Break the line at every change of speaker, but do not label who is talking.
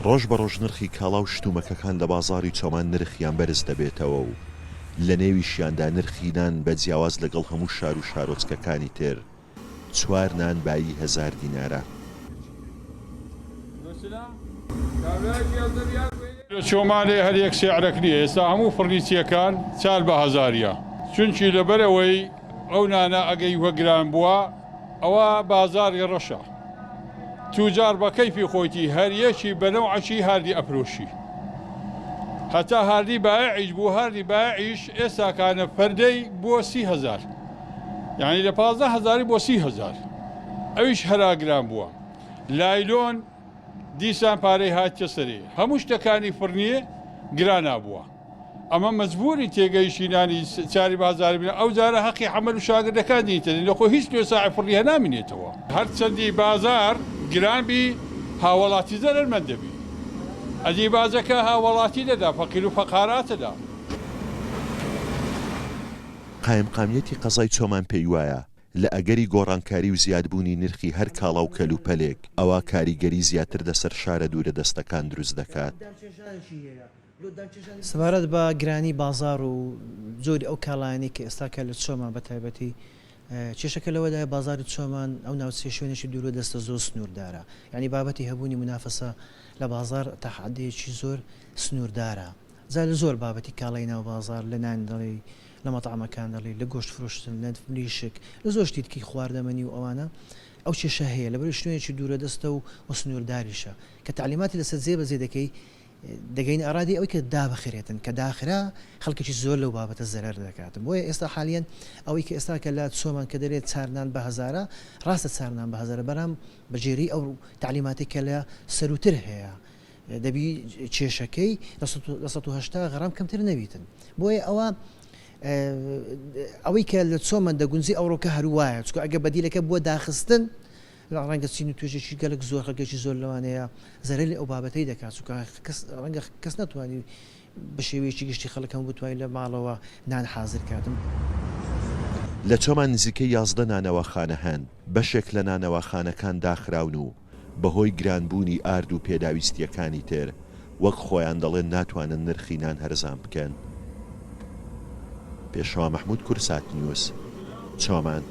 ڕۆژ بە ڕۆژ نرخی کاڵا و شتومەکەکان لە بازاڕی چۆمان نرخیان بەرز دەبێتەوە و لە نێویشیاندا نرخی نان بە جیاواز لەگەڵ هەموو شار و شارۆچکەکانی تر 4 نان بایی 1000 دینارە.
چۆمانێ هەرێک سیعرەک نییە، ئێستا هەموو فڕنیچیەکان 4 بە هەزاریە، چونکی لەبەرەوەی ئەو نانە ئەگەی وەگران بووە ئەوە بازاری ڕەشە، توجار بە کەیفی خۆیتی هەریەکی بەنەوعەکی هاردی ئەپرۆشی، هەتا هاردی بایعیش بوو، هاردی بایعیش ئێستاکانە پەردەی بۆ 30,000، یعنی لە 15,000 بۆ 30,000، ئەویش هەراگران بووە. لایلۆن دیسان پارەی هاتیە سەرێ، هەموو شتەکانی فڕنیە گرانە بووە، ئەمە مەجبوری تێگەیشتی نانی 4 بازار بنە، ئەو جارە حەقی حەمەل و شاگردەکان دیتەن لە خۆ هیچ نوێساعی فڕنیە نامینێتەوە، هەرچەندی بازار گرانبی هاوڵاتی زەرمەند دەبی، ئەدی بازەکە هاوڵاتی دەدا، فەقیر و فەقاراتەدا.
قایمقامیەتی قەزای چۆمان پێی وایە لە ئەگەری گۆڕانکاری و زیادبوونی نرخی هەر کاڵا و کەلوپەلێک ئەوە کاریگەری زیاتر دەسەر شارە دوورە دەستەکان دروست دەکات.
سەبارەت بە گرانی بازار و زۆری ئەو کاڵایانی کە ئێستاکە لە چۆمان بە تایبەتی کێشەکە لەوەدای بازاری چۆمان ئەو ناوچێ شوێنێکی دوورە دەستە زۆر سنووردارە، یعنی بابەتی هەبوونی منافەسە لە بازار تا حدەیەکی زۆر سنووردارە. زال زۆر بابەتی کاڵای ناو بازار لە نان دەڵێ، لە مەتاعمەکان دەڵێ، لە گۆشت فرۆشتن، لە ملیشک، لە زۆر شتێکی خواردەمەنی و ئەوانە ئەو کێشە هەیە لەبەر شوێنێکی دوورە دەستە و سنوورداریشە کە تعلیماتی لەسەر جێبەجێ دەکەی دەگەین ئارادی ئەوەی کە دابخرێتن کە داخرا خەڵکێکی زۆر لەو بابەتە زەرەر دەکاتن. بۆیە ئێستا حالیان ئەوەی کە ئێستا کە لە چۆمان کە دەرێت 4 نان بە 1000 ڕاستە 4 نان بە 1000 بەرام بەجێری ئەو تعلیماتی کە لە سەروتر هەیە دەبی کێشەکەی 180 غرام کەمتر نەبیتن. بۆیە ئەوەی کە لە چۆمان دەگونجی ئەوڕۆکە هەروایە، چکە ئەگە بەدیلەکە بووە داخستن ڕەنگە چین و توێژێکی گەلک زۆر خەڵکێکی زۆر لەوانەیە زەرەر لە ئەو بابەتەی دەکات، چکە ڕەنگە کەس ناتوانانی بە شێوەیەکی گشتی خەڵکەم بتوانین لە ماڵەوە نان حازر کاتم.
لە چۆمان نزیکەی 11 نانەوەخانە هەن، بەشێک لە نانەوەخانەکان داخراون و بەهۆی گرانبوونی ئارد و پێداویستیەکانی تر وەک خۆیان دەڵێن ناتوانن نرخی نان هەرزان بکەن. پێشەوە مەحموود کورسات نیوز، چۆمان.